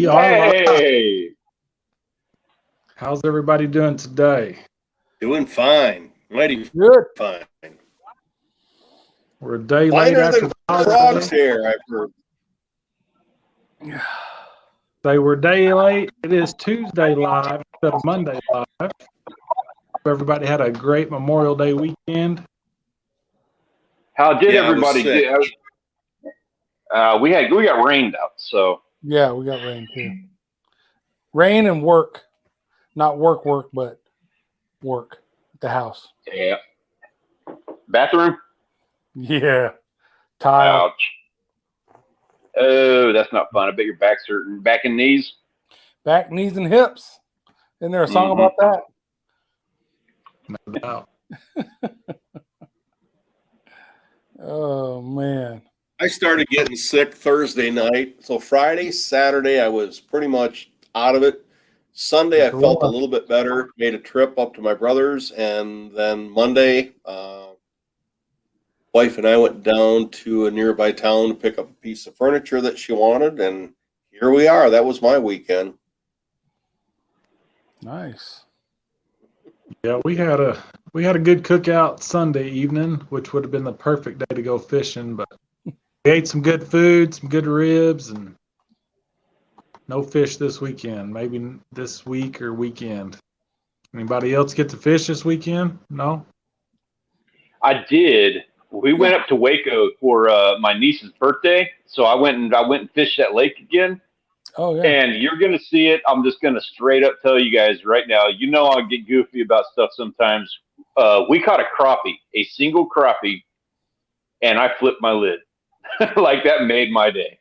We are live. Hey! How's everybody doing today? Doing fine. Mighty Good. fine. We're a day Finer late after than the frogs holiday. here, I've heard. Say we're a day late. It is Tuesday live instead of Monday live. Hope everybody had a great Memorial Day weekend. How did Yeah, I was everybody sick. do? We got rained out, so Yeah, we got rain too. Rain and work. Not work, but work at the house. yeah. Bathroom? Yeah. Tile. Ouch. Oh, that's not fun. I bet your back's hurting. Back and knees? Back, knees, and hips. Isn't there a song Mhm. about that? No doubt. Oh, man. I started getting sick Thursday night. So Friday, Saturday, I was pretty much out of it. Sunday, I felt a little bit better. Made a trip up to my brother's. And then Monday, wife and I went down to a nearby town to pick up a piece of furniture that she wanted. And here we are. That was my weekend. Nice. Yeah, we had a good cookout Sunday evening, which would have been the perfect day to go fishing, but we ate some good food, some good ribs, and no fish this weekend. Maybe this week or weekend. Anybody else get to fish this weekend? No? I did. We went up to Waco for my niece's birthday, so I went and fished that lake again. Oh, yeah. And you're gonna see it. I'm just gonna straight up tell you guys right now. You know I get goofy about stuff sometimes. We caught a crappie, a single crappie, and I flipped my lid. Like that made my day.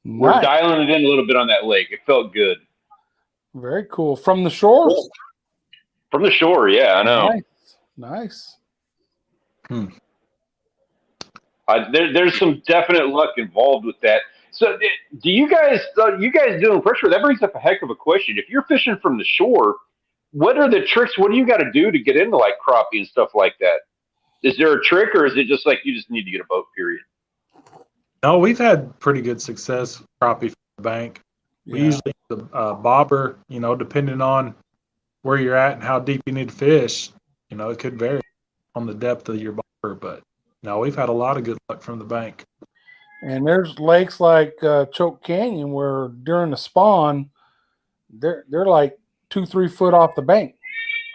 We're Nice. dialing it in a little bit on that lake. It felt good. Very cool. From the shore? From the shore, yeah, I know. Nice. There's some definite luck involved with that. So, do you guys doing pressure? That brings up a heck of a question. If you're fishing from the shore, what are the tricks? What do you got to do to get into like crappie and stuff like that? Is there a trick, or is it just like you just need to get a boat? Period. No, we've had pretty good success with crappie from the bank. We usually use a bobber, depending on where you're at and how deep you need to fish. It could vary on the depth of your bobber, but no, we've had a lot of good luck from the bank. And there's lakes like Choke Canyon where during the spawn, they're like 2-3 foot off the bank.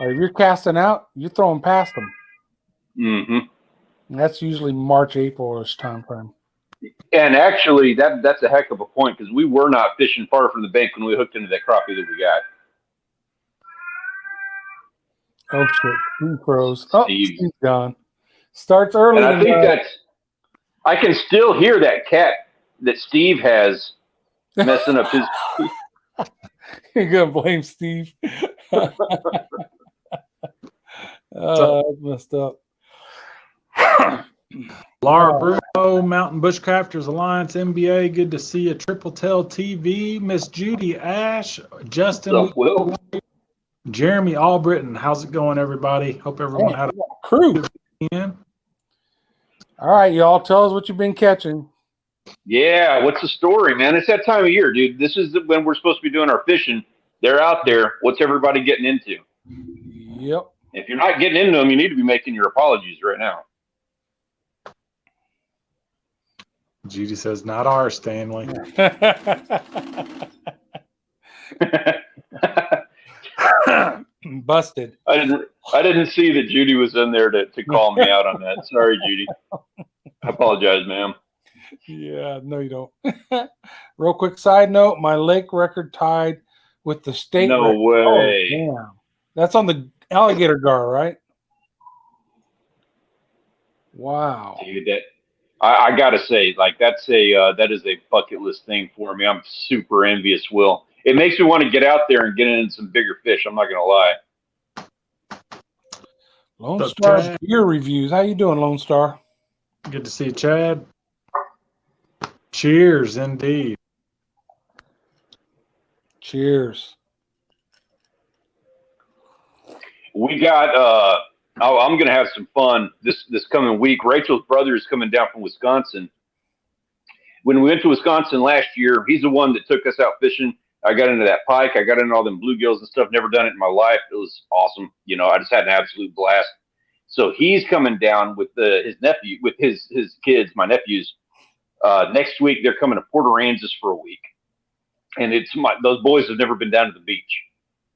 Like if you're casting out, you're throwing past them. Mm-hmm. And that's usually March, April-ish time frame. And actually, that's a heck of a point because we were not fishing far from the bank when we hooked into that crappie that we got. Oh shit! Steve froze. Oh, Steve. Steve's gone. Starts early. And I think I can still hear that cat that Steve has messing up his. You're gonna blame Steve. That's messed up. Laura Bruno, Mountain Bushcrafters Alliance, MBA. Good to see you. Triple Tail TV, Miss Judy Ash, Justin, What's up, Will? Jeremy Albritton. How's it going, everybody? Hope everyone had a crew. weekend. All right, y'all. Tell us what you've been catching. Yeah, what's the story, man? It's that time of year, dude. This is when we're supposed to be doing our fishing. They're out there. What's everybody getting into? Yep. If you're not getting into them, you need to be making your apologies right now. Judy says, not ours, Stanley. Busted. I didn't see that Judy was in there to call me out on that. Sorry, Judy. I apologize, ma'am. Yeah, no, you don't. Real quick side note: my lake record tied with the state. No record. way. Oh, damn. That's on the alligator gar, right? Wow. Dude, I gotta say, like that is a bucket list thing for me. I'm super envious, Will. It makes me want to get out there and get in some bigger fish. I'm not gonna lie. Lone Star beer reviews. How you doing, Lone Star? Good to see you, Chad. Cheers, indeed. Cheers. We got I'm gonna have some fun this coming week. Rachel's brother is coming down from Wisconsin. when we went to Wisconsin last year, he's the one that took us out fishing. I got into that pike. I got into all them bluegills and stuff. Never done it in my life. It was awesome. I just had an absolute blast. So he's coming down with his nephew, with his kids, my nephews. Next week, they're coming to Port Aransas for a week. And those boys have never been down to the beach.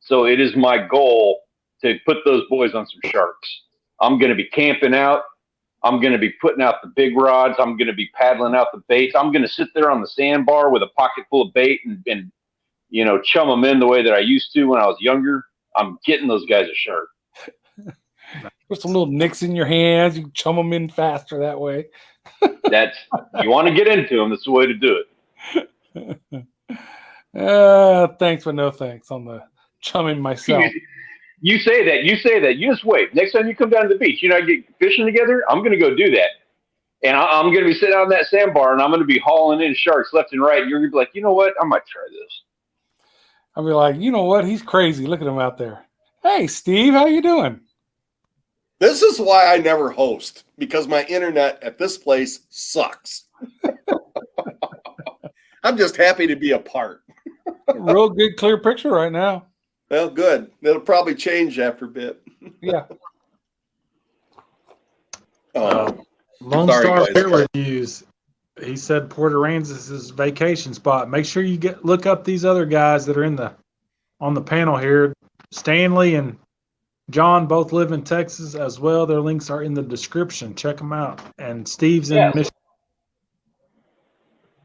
So it is my goal to put those boys on some sharks. I'm going to be camping out. I'm going to be putting out the big rods. I'm going to be paddling out the baits. I'm going to sit there on the sandbar with a pocket full of bait and chum them in the way that I used to when I was younger. I'm getting those guys a shark. Put some little nicks in your hands. You can chum them in faster that way. You want to get into them. That's the way to do it. Thanks, but no thanks on the chumming myself. You say that. You just wait. Next time you come down to the beach, get fishing together, I'm going to go do that. And I'm going to be sitting on that sandbar, and I'm going to be hauling in sharks left and right. And you're going to be like, you know what? I might try this. I'll be like, you know what? He's crazy. Look at him out there. Hey, Steve, how you doing? This is why I never host, because my internet at this place sucks. I'm just happy to be a part. Real good, clear picture right now. Well, good. It'll probably change after a bit. Yeah. Lone Star Beer Reviews. He said Port Aransas is his vacation spot. Make sure you look up these other guys that are on the panel here. Stanley and John both live in Texas as well. Their links are in the description. Check them out. And Steve's in Michigan.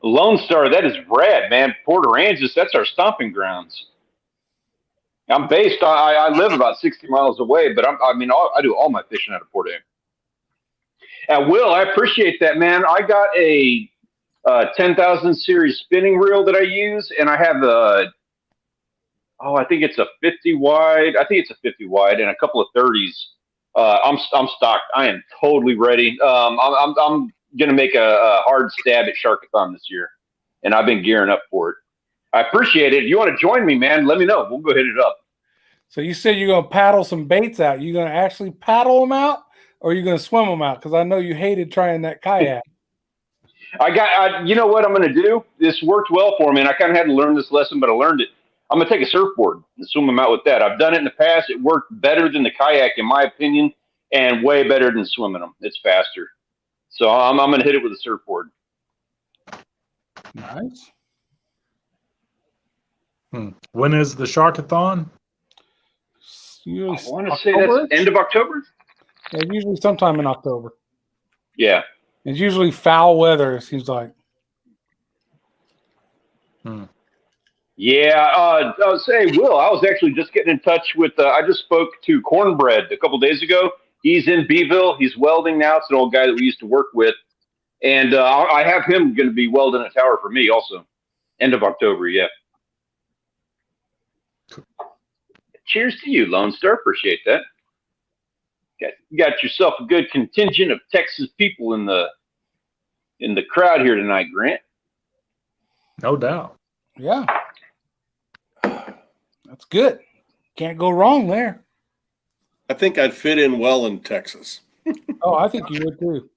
Lone Star, that is rad, man. Port Aransas, that's our stomping grounds. I'm based. I live about 60 miles away, but I do all my fishing out of Port Aransas. And Will, I appreciate that, man. I got a 10,000 series spinning reel that I use, and I have I think it's a 50 wide. I think it's a 50 wide and a couple of 30s. I'm stocked. I am totally ready. I'm gonna make a hard stab at Sharkathon this year, and I've been gearing up for it. I appreciate it. If you want to join me, man, let me know. We'll go hit it up. So you said you're going to paddle some baits out. You going to actually paddle them out, or are you going to swim them out? Because I know you hated trying that kayak. You know what I'm going to do? This worked well for me, and I kind of had to learn this lesson, but I learned it. I'm going to take a surfboard and swim them out with that. I've done it in the past. It worked better than the kayak, in my opinion, and way better than swimming them. It's faster. So I'm going to hit it with a surfboard. Nice. When is the Sharkathon? I want to say that's end of October. Yeah, usually sometime in October. Yeah. It's usually foul weather, it seems like. Yeah. Say, Will, I was actually just getting in touch with, I just spoke to Cornbread a couple days ago. He's in Beeville. He's welding now. It's an old guy that we used to work with. And I have him going to be welding a tower for me also. End of October, yeah. Cheers to you, Lone Star. Appreciate that. You got yourself a good contingent of Texas people in the crowd here tonight, Grant. No doubt. Yeah. That's good. Can't go wrong there. I think I'd fit in well in Texas. Oh, I think you would too.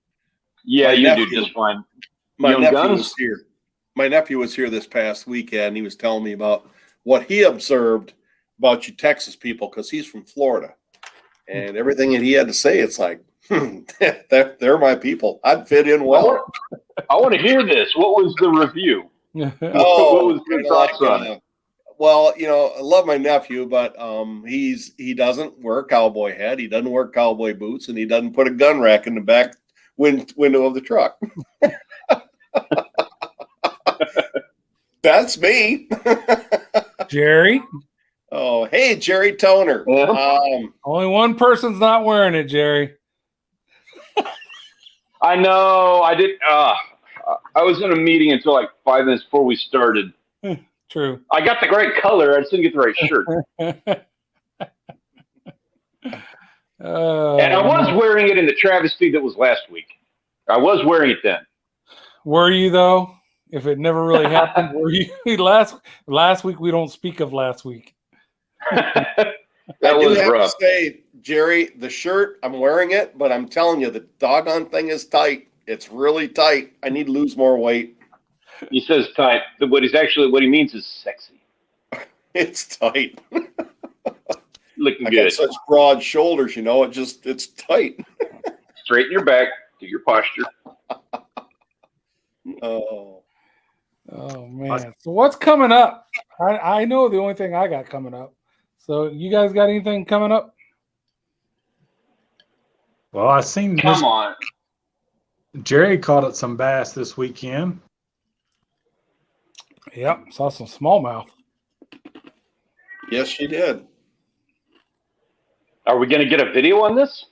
Yeah, you do just fine. My nephew was here. My nephew was here this past weekend. And he was telling me about what he observed about you Texas people, because he's from Florida. And everything that he had to say, it's like, they're my people. I'd fit in well. I want to hear this. What was the review? What was your thoughts on it? Well, I love my nephew, but he doesn't wear a cowboy hat. He doesn't wear cowboy boots, and he doesn't put a gun rack in the back window of the truck. That's me. Jerry. Oh, hey, Jerry Toner. Only one person's not wearing it, Jerry. I know. I did. I was in a meeting until like 5 minutes before we started. True. I got the right color. I just didn't get the right shirt. And I was wearing it in the travesty that was last week. I was wearing it then. Were you, though? If it never really happened, were you? Last week, we don't speak of last week. That was rough. To say, Jerry, the shirt, I'm wearing it, but I'm telling you, the doggone thing is tight. It's really tight. I need to lose more weight. He says tight. What he means is sexy. It's tight. Looking I good. got such broad shoulders, it's tight. Straighten your back, do your posture. Oh man. So what's coming up? I know the only thing I got coming up. So you guys got anything coming up? Well, I seen Come on. Jerry caught at some bass this weekend. Yep, saw some smallmouth. yes, she did. Are we going to get a video on this?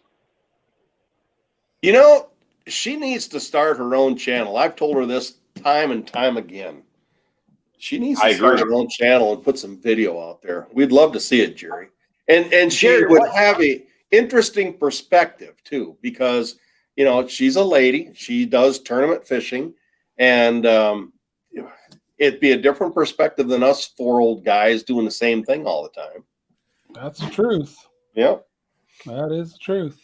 She needs to start her own channel. I've told her this time and time again. She needs to start her own channel and put some video out there. We'd love to see it, Jerry. And she Jerry, would have a interesting perspective too, because she's a lady. She does tournament fishing, and it'd be a different perspective than us four old guys doing the same thing all the time. That's the truth. Yep. That is the truth.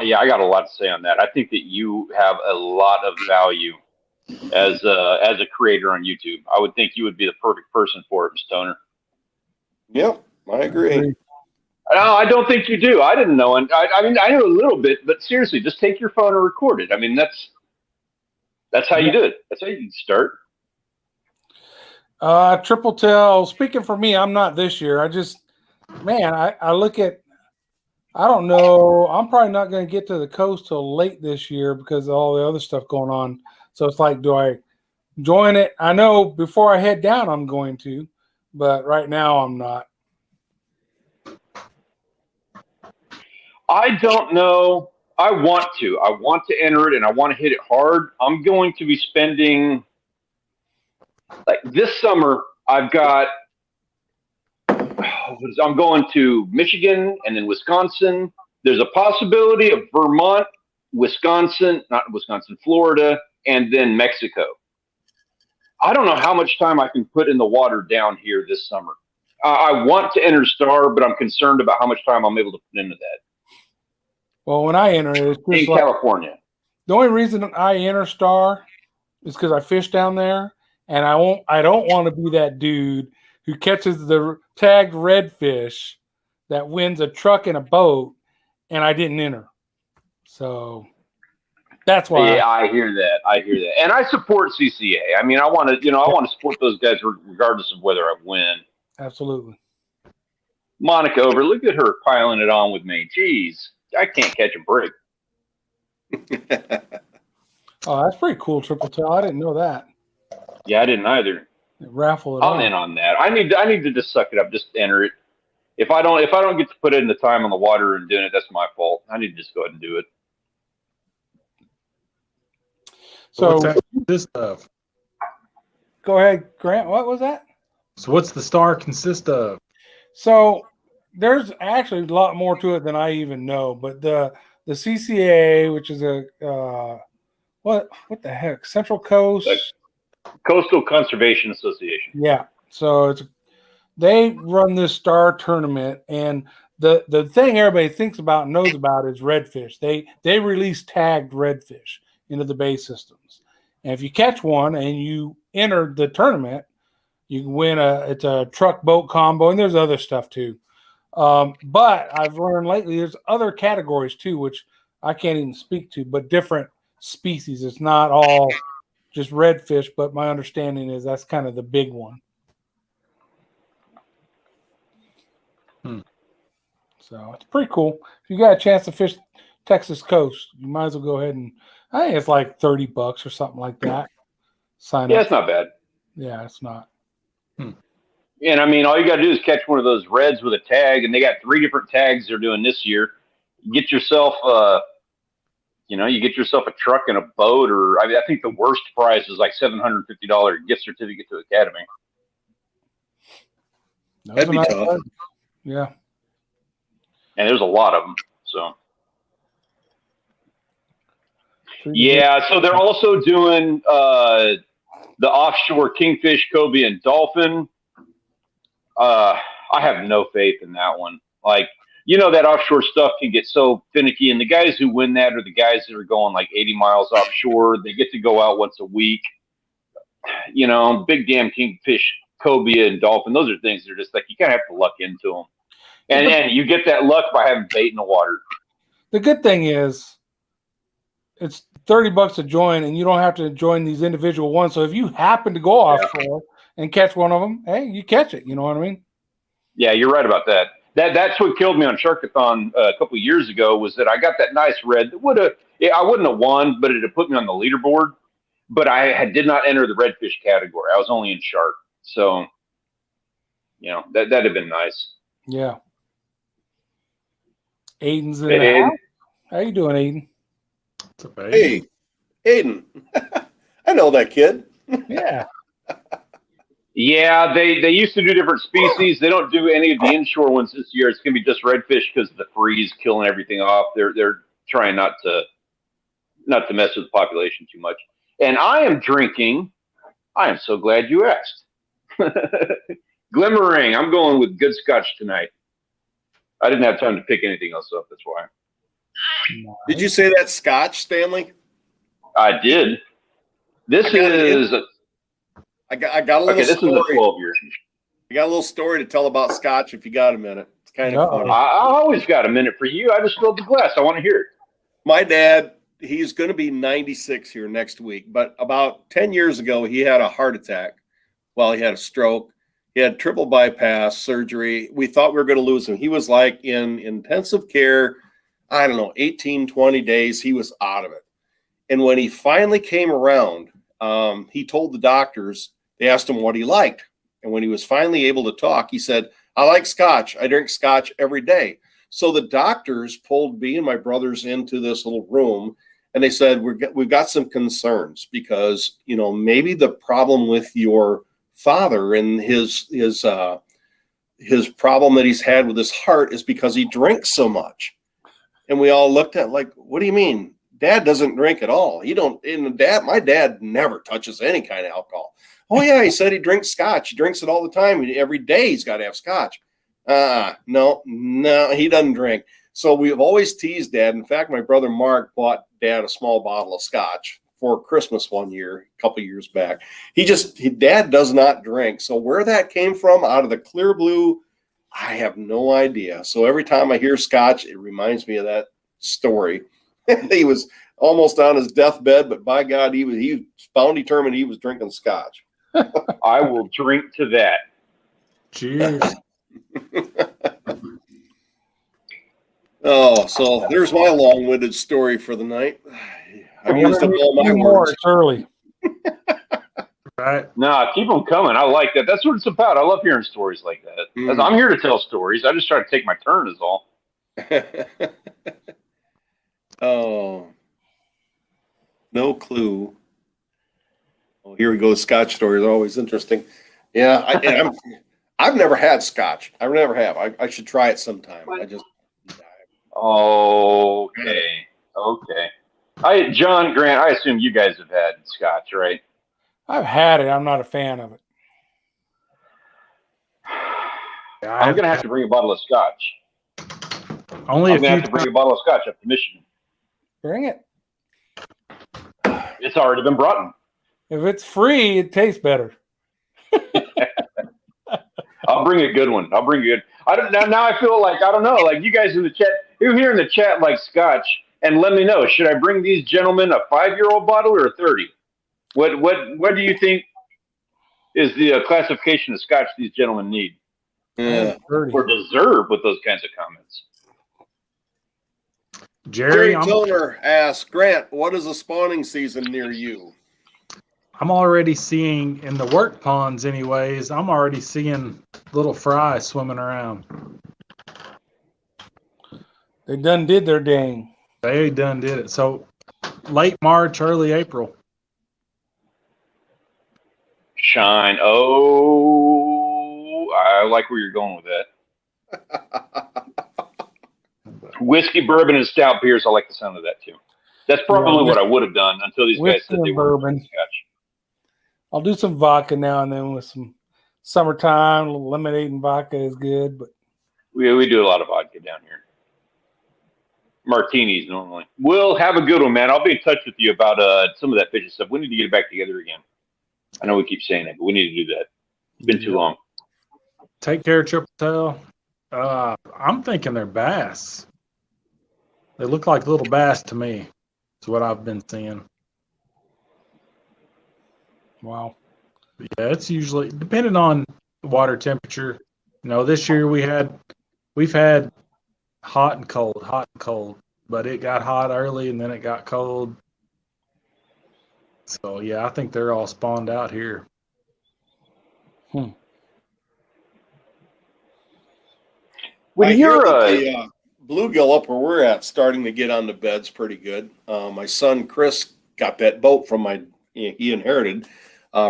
Yeah, I got a lot to say on that. I think that you have a lot of value as a creator on YouTube. I would think you would be the perfect person for it, Mr. Stoner. Yep, I agree. No, I don't think you do. I didn't know, and I mean, I knew a little bit, but seriously, just take your phone and record it. I mean, that's how you do it. That's how you start. Triple Tail. Speaking for me, I'm not this year. I look at. I don't know. I'm probably not going to get to the coast till late this year because of all the other stuff going on. So it's like, do I join it? I know before I head down, I'm going to, but right now I'm not. I don't know. I want to. I want to enter it, and I want to hit it hard. I'm going to be spending, like this summer, I'm going to Michigan and then Wisconsin. There's a possibility of Vermont, Florida, and then Mexico. I don't know how much time I can put in the water down here this summer. I want to enter Star, but I'm concerned about how much time I'm able to put into that. Well, when I enter it, it's just in California. The only reason I enter Star is because I fish down there, and I don't want to be that dude who catches the tagged redfish that wins a truck and a boat, and I didn't enter. So that's why. Yeah, I hear that. And I support CCA. I mean, I want to support those guys regardless of whether I win. Absolutely. Monica over, look at her piling it on with me. Jeez, I can't catch a break. Oh, that's pretty cool, Triple Tail. I didn't know that. Yeah, I didn't either. Raffle it I'm in on that. I need to just suck it up, just enter it. If I don't get to put in the time on the water and doing it, that's my fault. I need to just go ahead and do it. So what's that consist of? Go ahead, Grant. What was that? So what's the Star consist of? So there's actually a lot more to it than I even know. But the CCA, which is a what the heck, Central Coast Coastal Conservation Association. Yeah. So they run this Star tournament, and the thing everybody thinks about and knows about is redfish. They release tagged redfish into the bay systems, and if you catch one and you enter the tournament, you can win it's a truck boat combo, and there's other stuff too. But I've learned lately there's other categories too, which I can't even speak to, but different species. It's not all just redfish, but my understanding is that's kind of the big one. So it's pretty cool. If you got a chance to fish Texas coast, you might as well go ahead and I think it's like $30 or something like that. Sign up. Yeah, it's not bad. Yeah, it's not. And I mean, all you got to do is catch one of those reds with a tag, and they got 3 different tags they're doing this year. You get yourself, you get yourself a truck and a boat, or I think the worst price is like $750 gift certificate to Academy. That'd be tough. Yeah. And there's a lot of them. So. Yeah, so they're also doing the offshore kingfish, cobia, and dolphin. I have no faith in that one. Like, you know, that offshore stuff can get so finicky, and the guys who win that are the guys that are going like 80 miles offshore. They get to go out once a week. You know, big damn kingfish, cobia, and dolphin. Those are things that are just like you kind of have to luck into them, and you get that luck by having bait in the water. The good thing is, it's $30 to join, and you don't have to join these individual ones. So if you happen to go offshore and catch one of them, hey, you catch it. You know what I mean? Yeah, you're right about that. That's what killed me on Sharkathon a couple of years ago, was that I got that nice red that I wouldn't have won, but it had put me on the leaderboard. But I did not enter the redfish category. I was only in shark. So, you know, that'd have been nice. Yeah. Aiden's in the house. How you doing, Aiden? Hey, Aiden. I know that kid. Yeah. Yeah, they used to do different species. They don't do any of the inshore ones this year. It's going to be just redfish because of the freeze killing everything off. They're trying not to mess with the population too much. And I am drinking. I am so glad you asked. Glimmering. I'm going with good scotch tonight. I didn't have time to pick anything else up. That's why. Did you say that scotch, Stanley? I did. I got a little this story. Is a 12 year. I got a little story to tell about scotch if you got a minute. It's kind of funny. I always got a minute for you. I just filled the glass. I want to hear it. My dad, he's going to be 96 here next week, but about 10 years ago, he had a heart attack. Well, he had a stroke. He had triple bypass surgery. We thought we were going to lose him. He was like in intensive care, I don't know, 18, 20 days. He was out of it. And when he finally came around, he told the doctors, they asked him what he liked. And when he was finally able to talk, he said, I like scotch. I drink scotch every day. So the doctors pulled me and my brothers into this little room, and they said, we've got some concerns because, you know, maybe the problem with your father and his problem that he's had with his heart is because he drinks so much. And we all looked at like, what do you mean? Dad doesn't drink at all. My dad never touches any kind of alcohol. Oh yeah, he said he drinks scotch. He drinks it all the time. Every day he's got to have scotch. No, he doesn't drink. So we've always teased Dad. In fact, my brother Mark bought Dad a small bottle of scotch for Christmas one year, a couple years back. Dad does not drink. So where that came from, out of the clear blue, I have no idea. So every time I hear scotch, it reminds me of that story. He was almost on his deathbed, but by God, he was found determined he was drinking scotch. I will drink to that. Cheers. Oh, so there's my long-winded story for the night. I've used up all my words. It's early. Right. Nah, keep them coming. I like that. That's what it's about. I love hearing stories like that. I'm here to tell stories. I just try to take my turn is all. Oh, no clue. Oh, here we go. Scotch stories are always interesting. Yeah, I've never had scotch. I never have. I should try it sometime. Okay. John Grant, I assume you guys have had scotch, right? I've had it. I'm not a fan of it. I'm going to have to bring a bottle of scotch. I'm going to have to bring a bottle of scotch up to Michigan. Bring it. It's already been brought in. If it's free, it tastes better. I'll bring a good one. Now I feel like, I don't know, like you guys in the chat, who here in the chat like scotch, and let me know, should I bring these gentlemen a 5-year-old bottle or a 30? What do you think is the classification of scotch these gentlemen need? Or deserve with those kinds of comments? Jerry Toner asks, Grant, what is the spawning season near you? I'm already seeing, in the work ponds anyways, I'm already seeing little fry swimming around. They done did their dang. They done did it. So late March, early April. Shine. Oh, I like where you're going with that. Whiskey, bourbon, and stout beers. I like the sound of that too. That's probably what I would have done until these guys said they were bourbon. Scotch. I'll do some vodka now and then with some summertime. A little lemonade and vodka is good, but We do a lot of vodka down here. Martinis normally. We'll have a good one, man. I'll be in touch with you about some of that fishing stuff. We need to get it back together again. I know we keep saying it, but we need to do that. It's been too long. Take care, Triple Tail. I'm thinking they're bass. They look like little bass to me. That's what I've been seeing. Wow. Yeah, it's usually depending on water temperature. This year we've had hot and cold, but it got hot early and then it got cold. So yeah, I think they're all spawned out here. When I hear you're that the bluegill up where we're at starting to get on the beds pretty good. My son Chris got that boat he inherited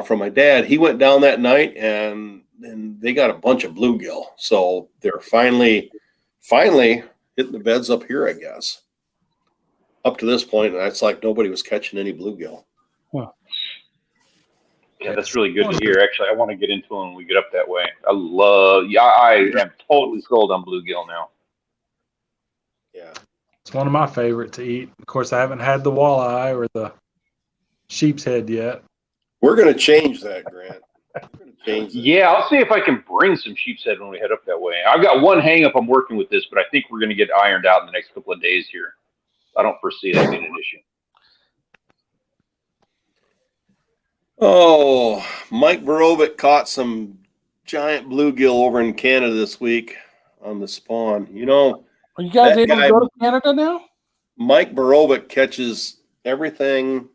from my dad. He went down that night and they got a bunch of bluegill. So they're finally hitting the beds up here, I guess. Up to this point, it's like nobody was catching any bluegill. Huh. Yeah, that's really good to hear. Actually, I want to get into them when we get up that way. I am totally sold on bluegill now. Yeah. It's one of my favorite to eat. Of course, I haven't had the walleye or the sheep's head yet. We're going to change that, Grant. Yeah, I'll see if I can bring some sheep's head when we head up that way. I've got one hang up I'm working with this, but I think we're going to get ironed out in the next couple of days here. I don't foresee that being an issue. Oh, Mike Borovic caught some giant bluegill over in Canada this week on the spawn. Are you guys able to go to Canada now? Mike Borovic catches everything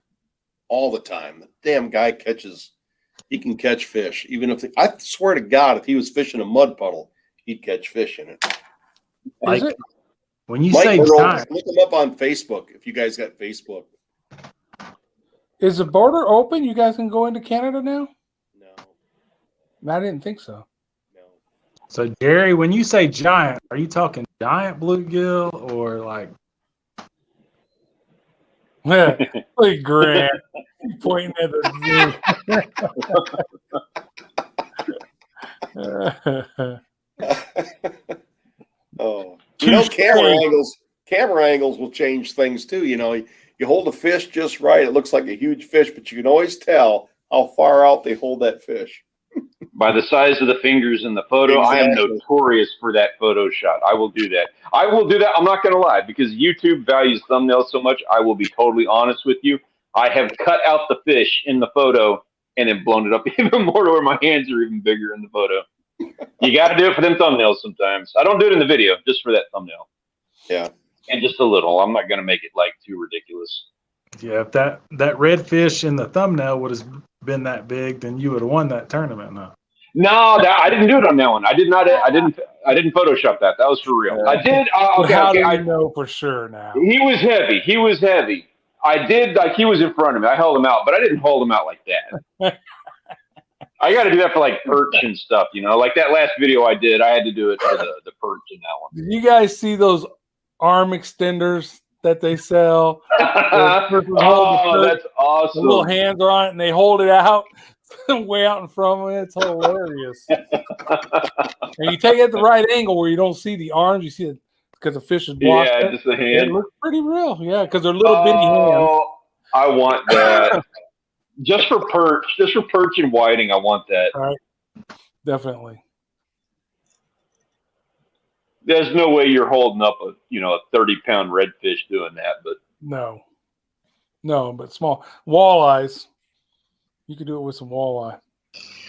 all the time. The damn guy he can catch fish. Even if I swear to God, if he was fishing a mud puddle, he'd catch fish in it. Like, when you Mike say Borovic, giant, look him up on Facebook if you guys got Facebook. Is the border open? You guys can go into Canada now? No. I didn't think so. No. So Jerry, when you say giant, are you talking giant bluegill or like? Yeah, like Grant pointing at the Oh, camera angles will change things too. You hold a fish just right. It looks like a huge fish, but you can always tell how far out they hold that fish. By the size of the fingers in the photo, exactly. I am notorious for that photo shot. I will do that. I'm not going to lie, because YouTube values thumbnails so much. I will be totally honest with you. I have cut out the fish in the photo and then blown it up even more to where my hands are even bigger in the photo. You got to do it for them thumbnails sometimes. I don't do it in the video, just for that thumbnail. Yeah. And just a little. I'm not going to make it like too ridiculous. Yeah, if that red fish in the thumbnail would have been that big, then you would have won that tournament. No, I didn't do it on that one. I did not. I didn't Photoshop that. That was for real. I did. How do you know for sure now? He was heavy. I did, like, he was in front of me. I held him out, but I didn't hold him out like that. I got to do that for like perch and stuff, Like that last video I did, I had to do it for the perch in that one. Did you guys see those arm extenders that they sell? Oh, that's awesome. The little hands are on it, and they hold it out way out in front of it. It's hilarious. And you take it at the right angle where you don't see the arms. You see it because the fish is blocked. Yeah, just the hand. It looks pretty real. Yeah, because they're little bitty hands. I want that. Just for perch and whiting, I want that. All right. Definitely. There's no way you're holding up a 30-pound redfish doing that, but no, but small walleyes. You could do it with some walleye.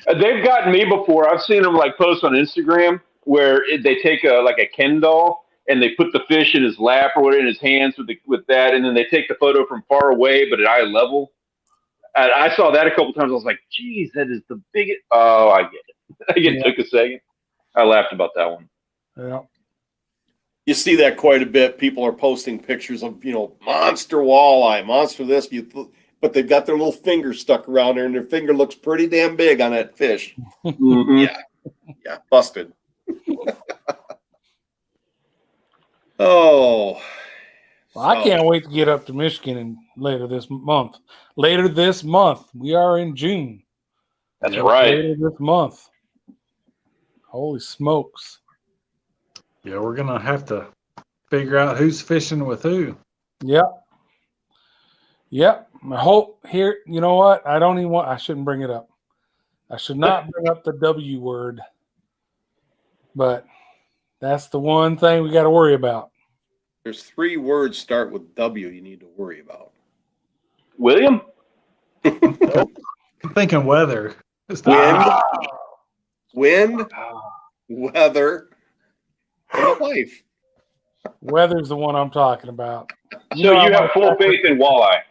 They've gotten me before. I've seen them like post on Instagram where they take a Ken doll and they put the fish in his lap or whatever in his hands with that, and then they take the photo from far away but at eye level. And I saw that a couple times. I was like, geez, that is the biggest. Oh, I get it. It took a second. I laughed about that one. Yeah. You see that quite a bit. People are posting pictures of, monster walleye, monster this, but they've got their little finger stuck around there, and their finger looks pretty damn big on that fish. Mm-hmm. Yeah, busted. Oh. Well, I can't wait to get up to Michigan later this month. We are in June. That's right. Later this month. Holy smokes. Yeah, we're gonna have to figure out who's fishing with who. Yep. Yep. I hope here, you know what? I shouldn't bring it up. I should not bring up the W word. But that's the one thing we got to worry about. There's 3 words start with W you need to worry about. William? I'm thinking weather. Wind, weather, and the wife. Weather's the one I'm talking about. So you have full faith in walleye.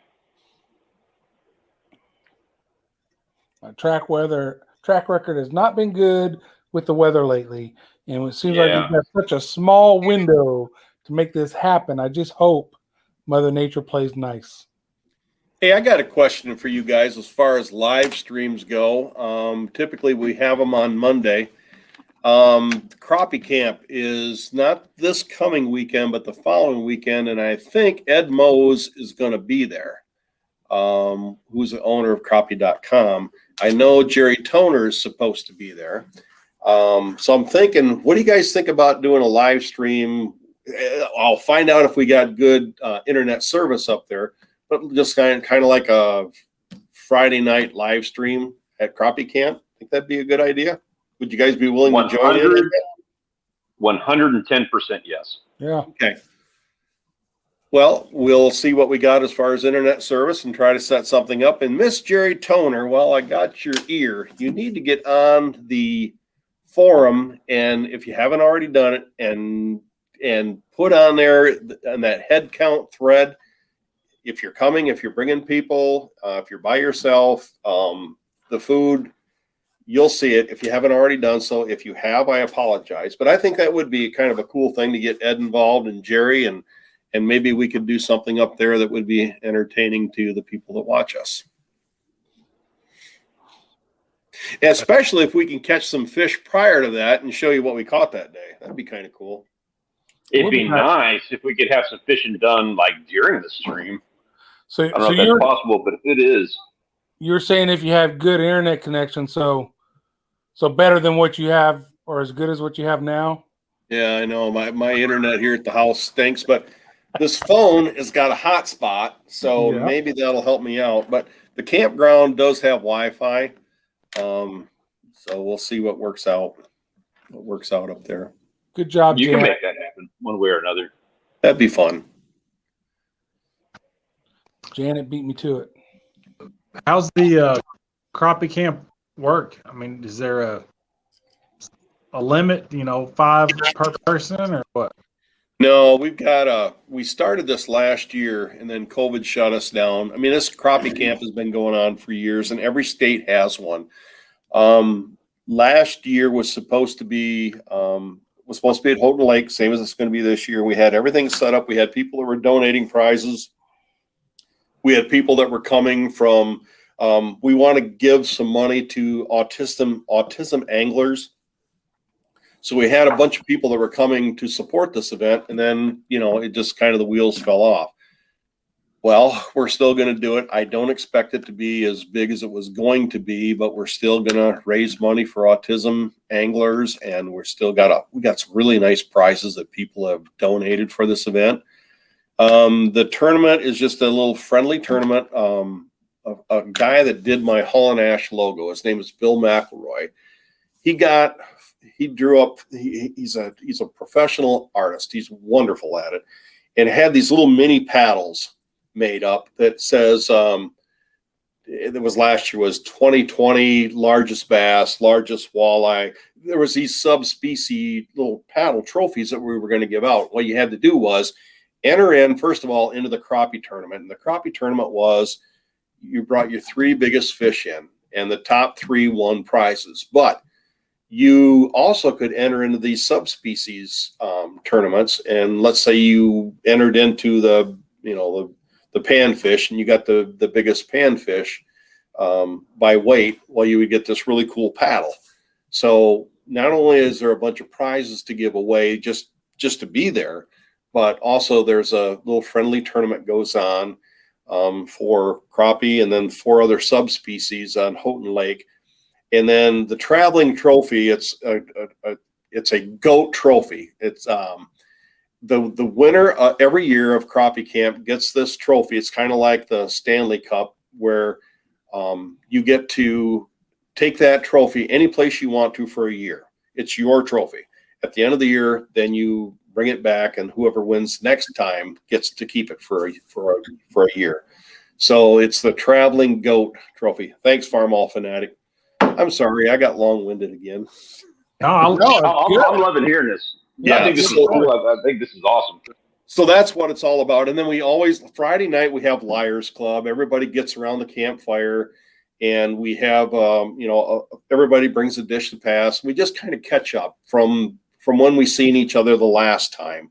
My track record has not been good with the weather lately, and it seems like we've got such a small window to make this happen. I just hope Mother Nature plays nice. Hey, I got a question for you guys as far as live streams go. Typically, we have them on Monday. Crappie Camp is not this coming weekend, but the following weekend, and I think Ed Mose is going to be there, who's the owner of crappie.com. I know Jerry Toner is supposed to be there. So I'm thinking, what do you guys think about doing a live stream? I'll find out if we got good internet service up there, but just kind of like a Friday night live stream at Crappie Camp. Think that'd be a good idea? Would you guys be willing to join in? 110% yes. Yeah. Okay. Well, we'll see what we got as far as internet service and try to set something up. And Miss Jerry Toner, well, I got your ear. You need to get on the forum, and if you haven't already done it, and put on there on that head count thread, if you're coming, if you're bringing people, if you're by yourself, the food, you'll see it if you haven't already done so. If you have, I apologize. But I think that would be kind of a cool thing to get Ed involved and Jerry, and maybe we could do something up there that would be entertaining to the people that watch us. And especially if we can catch some fish prior to that and show you what we caught that day. That'd be kind of cool. It'd be nice if we could have some fishing done like during the stream. So, I don't know if that's possible, but if it is. You're saying if you have good internet connection, so better than what you have or as good as what you have now? Yeah, I know. My internet here at the house stinks, but this phone has got a hotspot, so maybe that'll help me out. But the campground does have Wi-Fi, so we'll see what works out. What works out up there. Good job, You Janet. can make that happen one way or another. That'd be fun. Janet beat me to it. How's the crappie camp work? I mean, is there a limit? 5 per person or what? No, we started this last year and then COVID shut us down. I mean, this crappie camp has been going on for years and every state has one. Last year was supposed to be at Houghton Lake, same as it's going to be this year. We had everything set up. We had people that were donating prizes. We had people that were coming from, we want to give some money to autism anglers. So we had a bunch of people that were coming to support this event, and then, it just kind of the wheels fell off. Well, we're still going to do it. I don't expect it to be as big as it was going to be, but we're still going to raise money for autism anglers, and we got some really nice prizes that people have donated for this event. The tournament is just a little friendly tournament. A guy that did my Hull and Ash logo, his name is Bill McElroy. He's a professional artist. He's wonderful at it, and had these little mini paddles made up that says, it was last year was 2020 largest bass, largest walleye. There was these subspecies little paddle trophies that we were going to give out. What you had to do was enter in, first of all, into the crappie tournament. And the crappie tournament was you brought your 3 biggest fish in, and the top 3 won prizes. But you also could enter into these subspecies tournaments. And let's say you entered into the panfish and you got the biggest panfish by weight. Well, you would get this really cool paddle. So not only is there a bunch of prizes to give away just to be there, but also there's a little friendly tournament goes on for crappie and then 4 other subspecies on Houghton Lake. And then the traveling trophy, it's a it's a goat trophy. It's the winner every year of crappie camp gets this trophy. It's kind of like the Stanley Cup, where you get to take that trophy any place you want to for a year. It's your trophy. At the end of the year, then you bring it back, and whoever wins next time gets to keep it for a year. So it's the traveling goat trophy. Thanks, Farmall Fanatic. I'm sorry, I got long-winded again. I'm loving hearing this. Yeah, I think this is cool. I think this is awesome. So that's what it's all about. And then we always, Friday night, we have Liars Club. Everybody gets around the campfire, and we have, everybody brings a dish to pass. We just kind of catch up from when we seen each other the last time.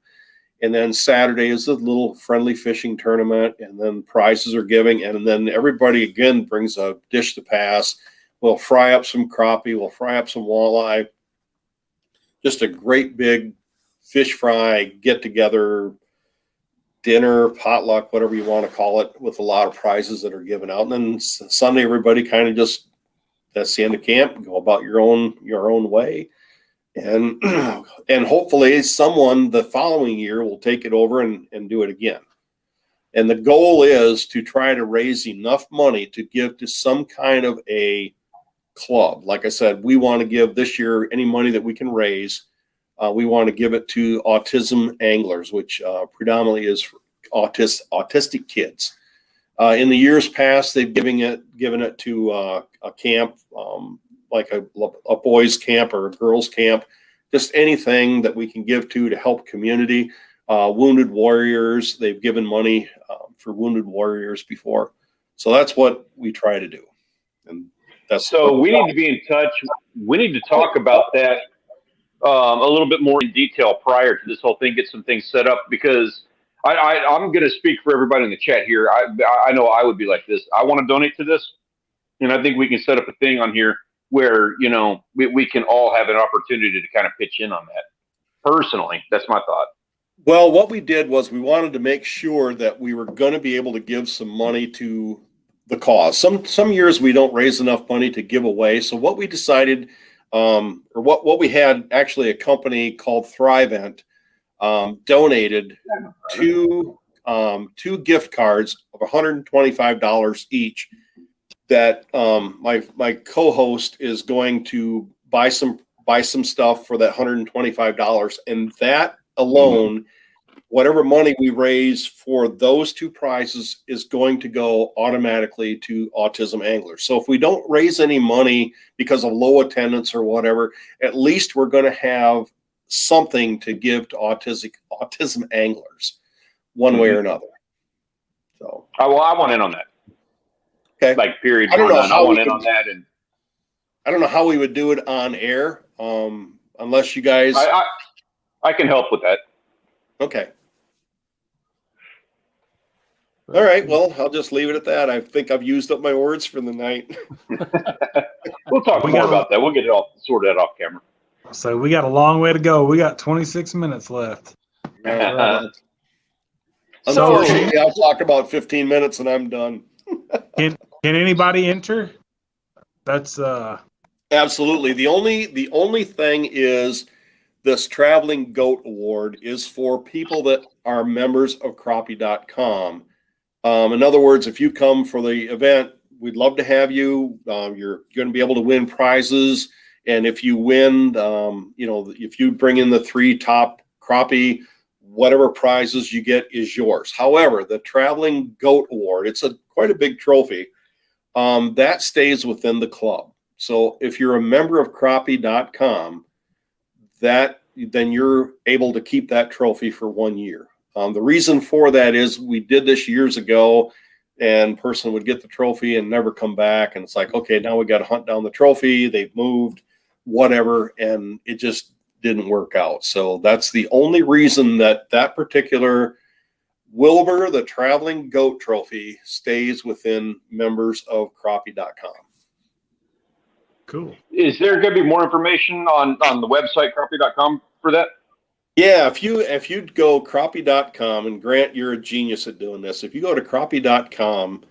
And then Saturday is a little friendly fishing tournament, and then prizes are giving, and then everybody again brings a dish to pass. We'll fry up some crappie. We'll fry up some walleye. Just a great big fish fry get-together, dinner, potluck, whatever you want to call it, with a lot of prizes that are given out. And then Sunday, everybody kind of just, that's the end of camp, go about your own way. And and hopefully someone the following year will take it over and do it again. And the goal is to try to raise enough money to give to some kind of a club. Like I said, we want to give this year any money that we can raise. We want to give it to autism anglers, which predominantly is for autistic kids. In the years past, they've given it to a camp, like a boys camp or a girls camp, just anything that we can give to help community. Wounded warriors, they've given money for wounded warriors before. So that's what we try to do. And that's so we need to be in touch. We need to talk about that a little bit more in detail prior to this whole thing, get some things set up, because I'm going to speak for everybody in the chat here. I know I would be like this. I want to donate to this, and I think we can set up a thing on here where, we can all have an opportunity to kind of pitch in on that. Personally, that's my thought. Well, what we did was we wanted to make sure that we were going to be able to give some money to the cause. Some years we don't raise enough money to give away. So what we decided, or what we had, actually a company called Thrivent donated two gift cards of $125 each that my co-host is going to buy some stuff for that $125, and that alone, whatever money we raise for those two prizes is going to go automatically to autism anglers. So if we don't raise any money because of low attendance or whatever, at least we're going to have something to give to autism anglers one way or another. So I want in on that. Okay. Like period. I don't know I want in on that, and I don't know how we would do it on air, unless you guys. I can help with that. Okay. All right. Well, I'll just leave it at that. I think I've used up my words for the night. We'll talk more about that. We'll get it all sorted out off camera. So we got a long way to go. We got 26 minutes left. Unfortunately, I'll talk about 15 minutes and I'm done. Can anybody enter? That's absolutely. The only thing is this Traveling Goat Award is for people that are members of crappie.com. In other words, if you come for the event, we'd love to have you. You're going to be able to win prizes. And if you win, if you bring in the 3 top crappie, whatever prizes you get is yours. However, the Traveling Goat Award, it's quite a big trophy, that stays within the club. So if you're a member of crappie.com, then you're able to keep that trophy for 1 year. The reason for that is we did this years ago, and person would get the trophy and never come back. And it's like, okay, now we got to hunt down the trophy. They've moved, whatever. And it just didn't work out. So that's the only reason that particular Wilbur, the Traveling Goat Trophy, stays within members of crappie.com. cool. Is there going to be more information on the website, crappie.com, for that? Yeah, if you'd go crappie.com, and Grant, you're a genius at doing this. If you go to crappie.com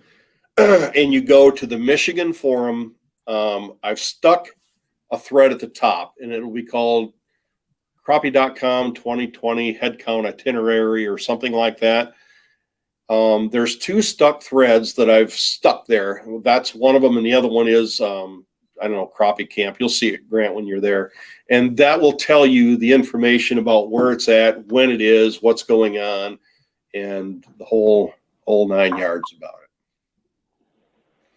and you go to the Michigan Forum, I've stuck a thread at the top, and it'll be called crappie.com 2020 head count itinerary or something like that. There's 2 stuck threads that I've stuck there. That's one of them, and the other one is I don't know, crappie camp. You'll see it, Grant, when you're there, and that will tell you the information about where it's at, when it is, what's going on, and the whole 9 yards about it.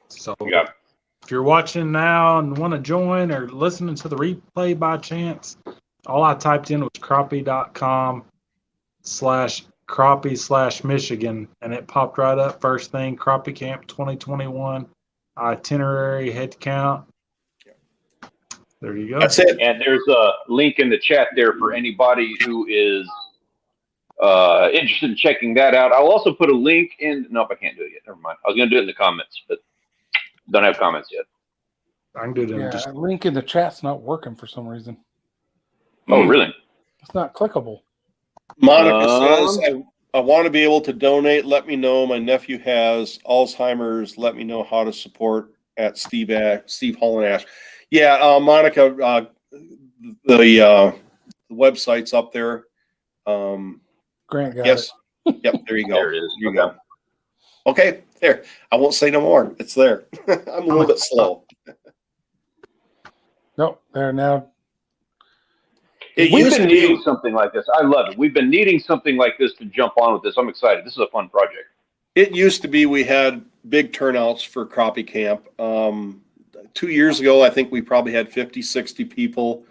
So Yeah. if you're watching now and want to join or listening to the replay by chance, all I typed in was crappie.com/crappie/Michigan, and it popped right up. First thing, Crappie Camp 2021 itinerary head count. There you go. That's it. And there's a link in the chat there for anybody who is interested in checking that out. I'll also put a link in. Nope, I can't do it yet. Never mind. I was going to do it in the comments, but don't have comments yet. I can do it in Yeah, just. a link in the chat's not working for some reason. Oh, really? It's not clickable. Monica says, I want to be able to donate. Let me know. My nephew has Alzheimer's. Let me know how to support at Steve Hall and Ash. Yeah, Monica, the website's up there. Grant got Yes. Yep, there you go. There it is. You go. Okay, there. I won't say no more. It's there. I'm a little bit slow. Nope, there now. We've been needing something like this. I love it. We've been needing something like this to jump on with this. I'm excited. This is a fun project. It used to be we had big turnouts for crappie camp. 2 years ago, I think we probably had 50, 60 people.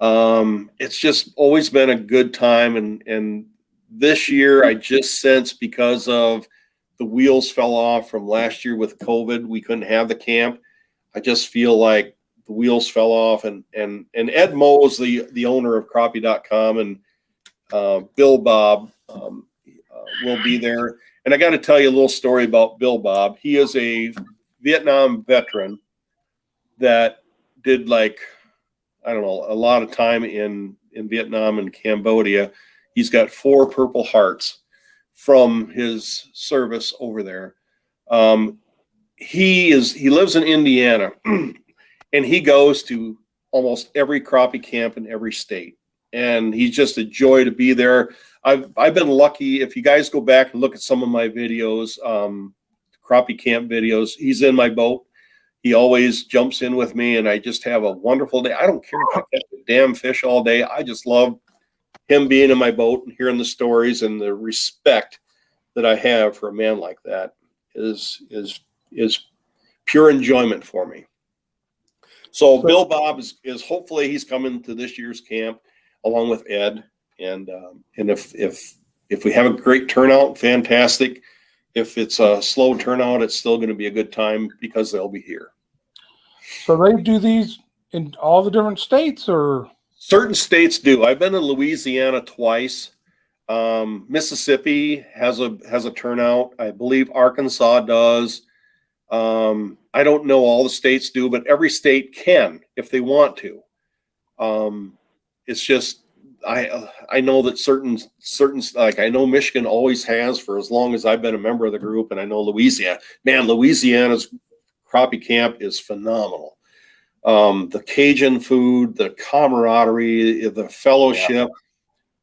It's just always been a good time. And this year, I just sense because of the wheels fell off from last year with COVID, we couldn't have the camp. I just feel like the wheels fell off. And Ed Moe is the owner of crappie.com, and Bill Bob will be there. And I got to tell you a little story about Bill Bob. He is a Vietnam veteran that did, like, I don't know, a lot of time in Vietnam and Cambodia. He's got 4 Purple Hearts from his service over there. He lives in Indiana, and he goes to almost every crappie camp in every state. And he's just a joy to be there. I've been lucky. If you guys go back and look at some of my videos, crappie camp videos, he's in my boat. He always jumps in with me, and I just have a wonderful day. I don't care if I catch a damn fish all day. I just love him being in my boat and hearing the stories, and the respect that I have for a man like that is pure enjoyment for me. So Bill Bob is hopefully he's coming to this year's camp along with Ed, and if we have a great turnout, fantastic. If it's a slow turnout, it's still going to be a good time because they'll be here. So they do these in all the different states, or? Certain states do. I've been to Louisiana twice. Mississippi has a turnout. I believe Arkansas does. I don't know all the states do, but every state can if they want to. It's just I know that certain like I know Michigan always has for as long as I've been a member of the group, and I know Louisiana. Man, Louisiana's crappie camp is phenomenal. The Cajun food, the camaraderie, the fellowship. Yeah.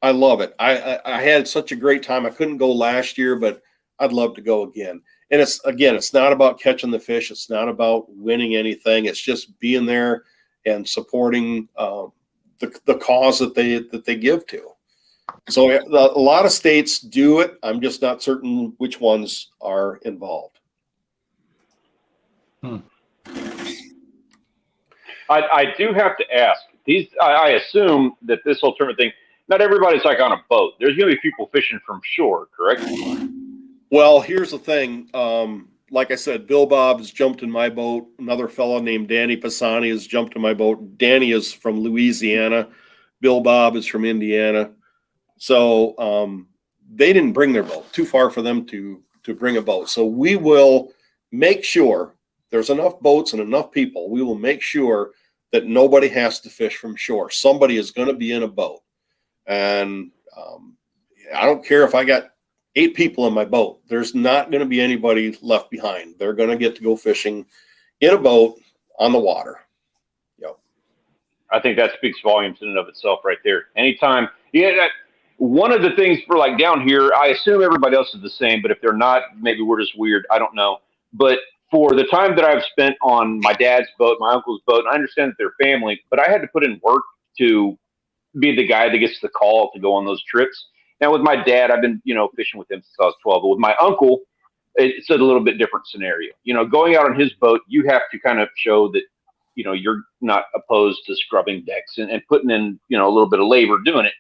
I love it. I had such a great time. I couldn't go last year, but I'd love to go again. And it's not about catching the fish. It's not about winning anything. It's just being there and supporting the cause that they give to. So a lot of states do it. I'm just not certain which ones are involved. I do have to ask these. I assume that this whole tournament thing, not everybody's like on a boat. There's going to be people fishing from shore, correct? Well, here's the thing. Like I said, Bill Bob has jumped in my boat. Another fellow named Danny Pisani has jumped in my boat. Danny is from Louisiana. Bill Bob is from Indiana. So they didn't bring their boat. Too far for them to bring a boat. So we will make sure there's enough boats and enough people. We will make sure that nobody has to fish from shore. Somebody is going to be in a boat. And I don't care if I got 8 people in my boat. There's not going to be anybody left behind. They're going to get to go fishing in a boat on the water. Yep. I think that speaks volumes in and of itself right there. Anytime, one of the things for like down here, I assume everybody else is the same, but if they're not, maybe we're just weird. I don't know. But for the time that I've spent on my dad's boat, my uncle's boat, and I understand that they're family, but I had to put in work to be the guy that gets the call to go on those trips. Now with my dad, I've been, fishing with him since I was 12. But with my uncle, it's a little bit different scenario. Going out on his boat, you have to kind of show that, you're not opposed to scrubbing decks and putting in, a little bit of labor doing it.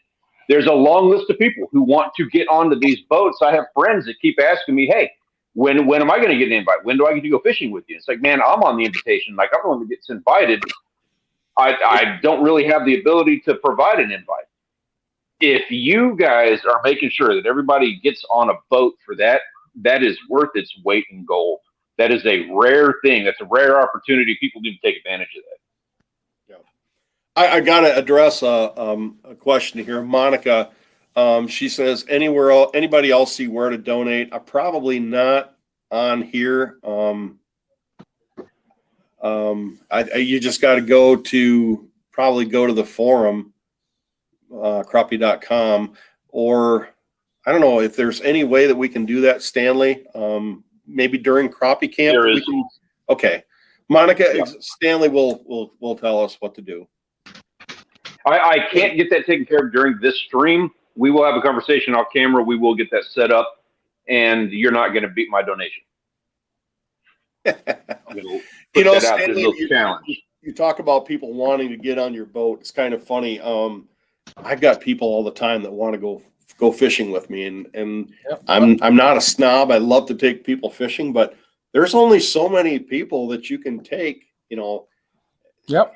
There's a long list of people who want to get onto these boats. I have friends that keep asking me, hey, when am I going to get an invite? When do I get to go fishing with you? It's like, man, I'm on the invitation. Like, I'm the one that gets invited. I don't really have the ability to provide an invite. If you guys are making sure that everybody gets on a boat for that, that is worth its weight in gold. That is a rare thing. That's a rare opportunity. People need to take advantage of that. Yeah. I got to address a question here. Monica, she says, anybody else see where to donate? Probably not on here. You just got to go to the forum, crappie.com, or I don't know if there's any way that we can do that, Stanley. Maybe during crappie camp. There is. Okay, Monica, Yeah. Stanley will tell us what to do. I can't get that taken care of during this stream. We will have a conversation off camera. We will get that set up, and you're not going to beat my donation. I'm going to put that out there as a little challenge. You talk about people wanting to get on your boat. It's kind of funny. I've got people all the time that want to go fishing with me, and yep. I'm not a snob. I love to take people fishing, but there's only so many people that you can take. Yep.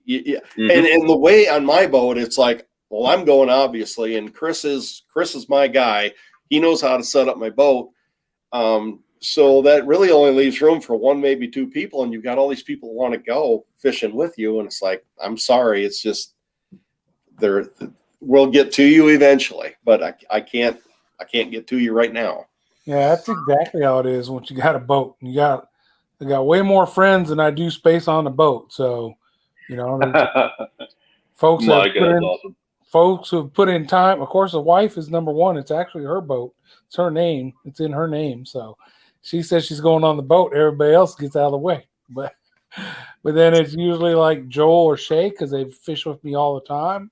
Yeah. Mm-hmm. And the way on my boat, it's like, well, I'm going obviously, and Chris is my guy. He knows how to set up my boat. So that really only leaves room for one, maybe two people, and you've got all these people who want to go fishing with you, and it's like, I'm sorry, it's just we'll get to you eventually, but I can't get to you right now. Yeah, that's exactly how it is once you got a boat. I got way more friends than I do space on the boat. So, folks who have put in time. Of course, the wife is number one. It's actually her boat. It's her name. It's in her name. So she says she's going on the boat. Everybody else gets out of the way. But then it's usually like Joel or Shay because they fish with me all the time.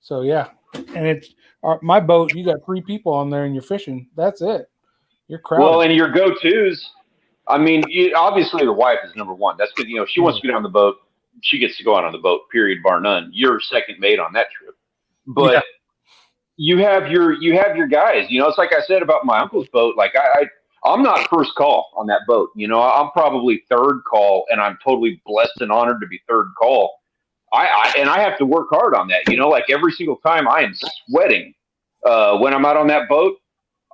So, yeah. And it's my boat. You got 3 people on there and you're fishing. That's it. You're crowded. Well, and your go-tos, I mean, obviously the wife is number one. That's because, she wants to get on the boat. She gets to go out on the boat, period, bar none. You're second mate on that trip. But you have your guys. It's like I said about my uncle's boat. Like I'm not first call on that boat. I'm probably third call, and I'm totally blessed and honored to be third call. I have to work hard on that. Like every single time I am sweating when I'm out on that boat.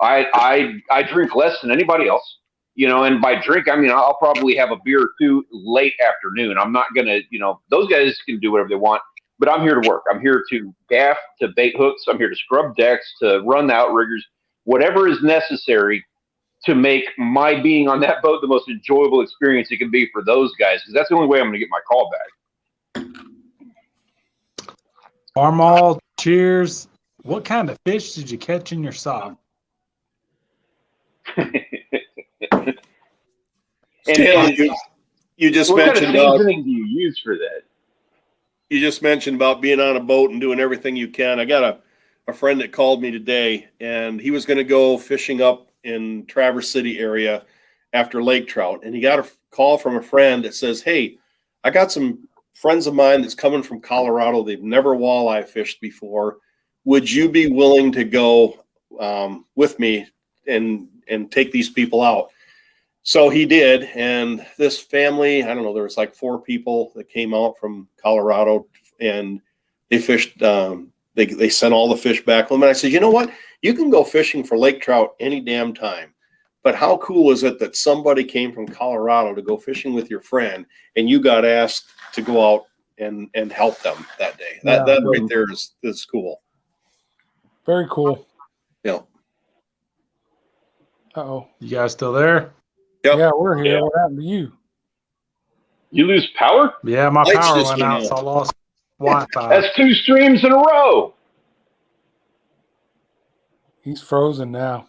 I drink less than anybody else. And by drink, I mean, I'll probably have a beer or two late afternoon. I'm not going to, those guys can do whatever they want, but I'm here to work. I'm here to gaff, to bait hooks. I'm here to scrub decks, to run the outriggers, whatever is necessary to make my being on that boat the most enjoyable experience it can be for those guys. Because that's the only way I'm going to get my call back. Armall, cheers. What kind of fish did you catch in your sock? And you just what mentioned kind of seasoning do you use for that? You just mentioned about being on a boat and doing everything you can. I got a friend that called me today, and he was going to go fishing up in Traverse City area after lake trout, and he got a call from a friend that says, "Hey, I got some friends of mine that's coming from Colorado. They've never walleye fished before. Would you be willing to go with me and take these people out?" So he did, and this family, I don't know, there was like 4 people that came out from Colorado, and they fished. They sent all the fish back home, and I said, you know what? You can go fishing for lake trout any damn time, but how cool is it that somebody came from Colorado to go fishing with your friend, and you got asked to go out and help them that day? That right there is cool. Very cool. Yeah. Uh-oh. You guys still there? Yep. Yeah, we're here. Yeah. What happened to you? You lose power? Yeah, my Lights power just went went out, out. so I Wi-Fi. That's 2 streams in a row. He's frozen now.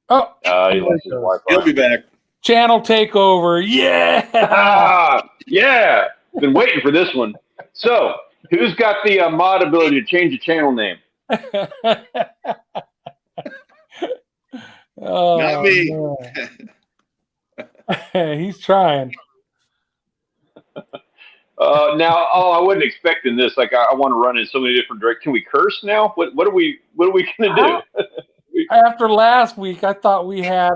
Oh, He there lost he his goes. He'll Wi-Fi. be back. Channel takeover. Yeah. Yeah. Been waiting for this one. So, who's got the mod ability to change a channel name? Oh, Not me. man. He's trying. Now, I wasn't expecting this. Like, I want to run in so many different directions. Can we curse now? What are we going to do? After last week, I thought we had,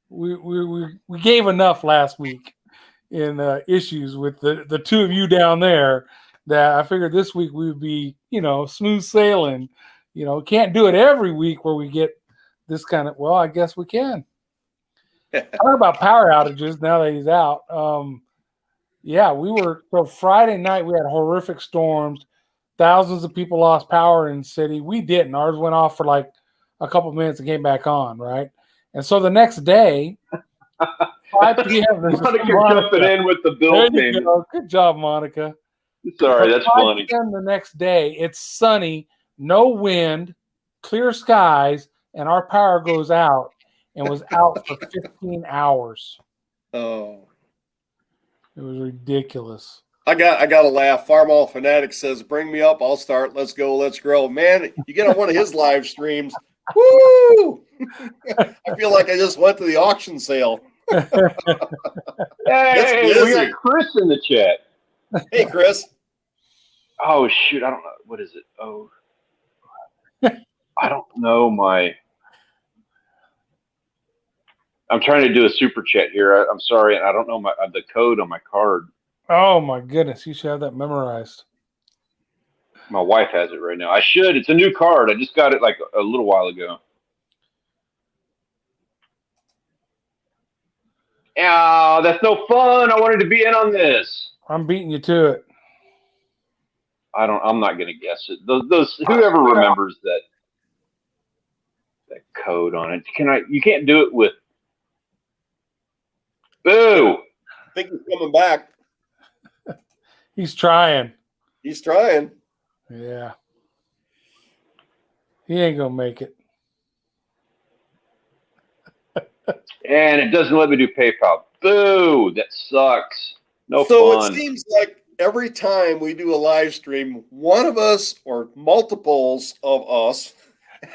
we gave enough last week in issues with the two of you down there that I figured this week we would be, smooth sailing. Can't do it every week where we get this kind of, well, I guess we can. Talk about power outages now that he's out. So Friday night we had horrific storms. Thousands of people lost power in the city. We didn't. Ours went off for like a couple minutes and came back on, right? And so the next day, 5 p.m. Monica jumping in with the bill There you payment. go. Good job, Monica. Sorry, that's funny. 5 p.m. the next day, it's sunny, no wind, clear skies, and our power goes out and was out for 15 hours. Oh. It was ridiculous. I got to laugh. Farmall Fanatic says, "Bring me up. I'll start. Let's go. Let's grow." Man, you get on one of his live streams. Woo! I feel like I just went to the auction sale. Hey, It's we busy. got Chris in the chat. Hey, Chris. Oh shoot, I don't know. What is it? Oh, I don't know I'm trying to do a super chat here. I'm sorry, I don't know the code on my card. Oh, my goodness. You should have that memorized. My wife has it right now. I should. It's a new card. I just got it like a little while ago. Yeah, that's no fun. I wanted to be in on this. I'm beating you to it. I'm not gonna guess it. Those whoever remembers that code on it. You can't do it with. Boo! I think he's coming back. He's trying. He's trying. Yeah. He ain't going to make it. And it doesn't let me do PayPal. Boo! That sucks. No So fun. it seems like every time we do a live stream, one of us or multiples of us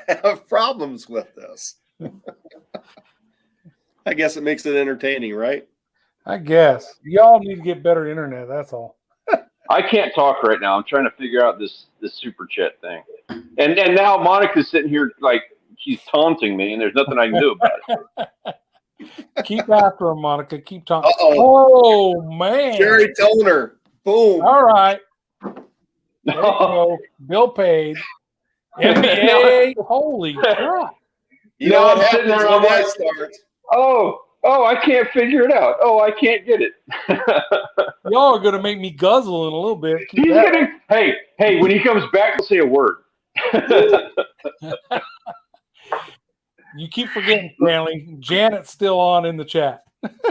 have problems with this. I guess it makes it entertaining, right? I guess. Y'all need to get better internet. That's all. I can't talk right now. I'm trying to figure out this super chat thing. And now Monica's sitting here like she's taunting me, and there's nothing I can do about it. Keep after him, Monica. Keep talking. Uh-oh. Oh, man. Jerry Toner. Boom. All right. There you go. Bill paid. NBA. Holy crap. You know what I'm sitting happens there, when I'm that like, starts? Oh, I can't figure it out. Oh, I can't get it. Y'all are going to make me guzzle in a little bit. Keep He's that- getting. Hey, when he comes back, he'll say a word. You keep forgetting, Stanley. Janet's still on in the chat.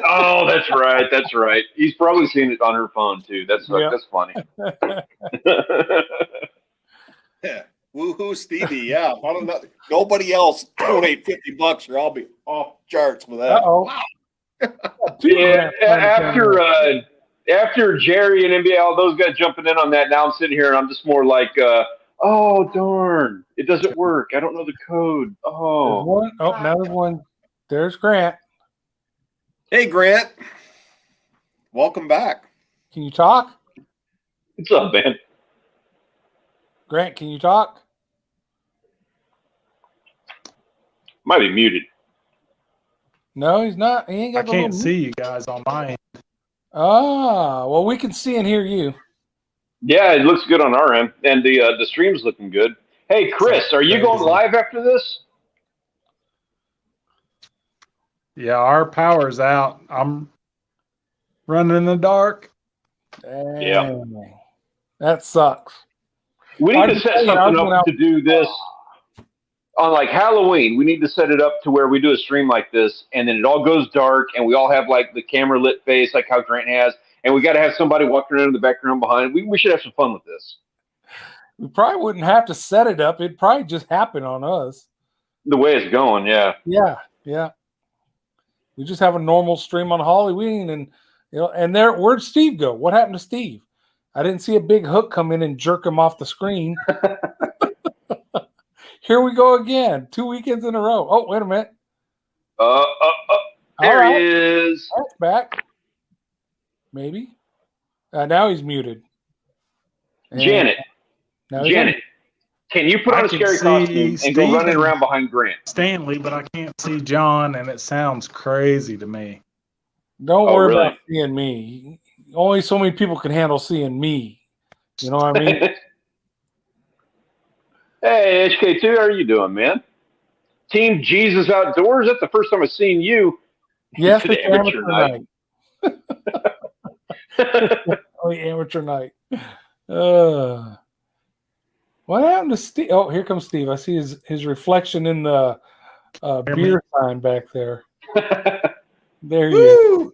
Oh, that's right. That's right. He's probably seen it on her phone too. That's funny. Yeah. Woohoo, Stevie. Yeah. I don't know. Nobody else donate $50 or I'll be off charts with that. Uh-oh. Yeah, after Jerry and NBA, all those guys jumping in on that, now I'm sitting here and I'm just more like, oh, darn. It doesn't work. I don't know the code. Oh. Now there's one. There's Grant. Hey, Grant. Welcome back. Can you talk? What's up, man? Grant, can you talk? Might be muted. No, he's not. He ain't got I the can't little- see you guys on my end. Ah, well, we can see and hear you. Yeah, it looks good on our end, and the stream's looking good. Hey, Chris, are you going live after this? Yeah, our power's out. I'm running in the dark. Yeah. Dang. That sucks. We need to set something up to do this on like Halloween. We need to set it up to where we do a stream like this, and then it all goes dark, and we all have like the camera lit face, like how Grant has, and we got to have somebody walking around in the background behind. We should have some fun with this. We probably wouldn't have to set it up. It'd probably just happen on us. The way it's going, yeah. Yeah. We just have a normal stream on Halloween, and where'd Steve go? What happened to Steve? I didn't see a big hook come in and jerk him off the screen. Here we go again. 2 weekends in a row. Oh, wait a minute. There he is. That's back. Maybe. Now he's muted. And Janet, can you put on a scary costume and go running around behind Grant? Stanley, but I can't see John, and it sounds crazy to me. Don't worry about seeing me. Only so many people can handle seeing me. You know what I mean? Hey, HK2, how are you doing, man? Team Jesus Outdoors. That's the first time I've seen you. Yes, it's amateur night. Amateur night. What happened to Steve? Oh, here comes Steve. I see his reflection in the beer sign back there. There he is.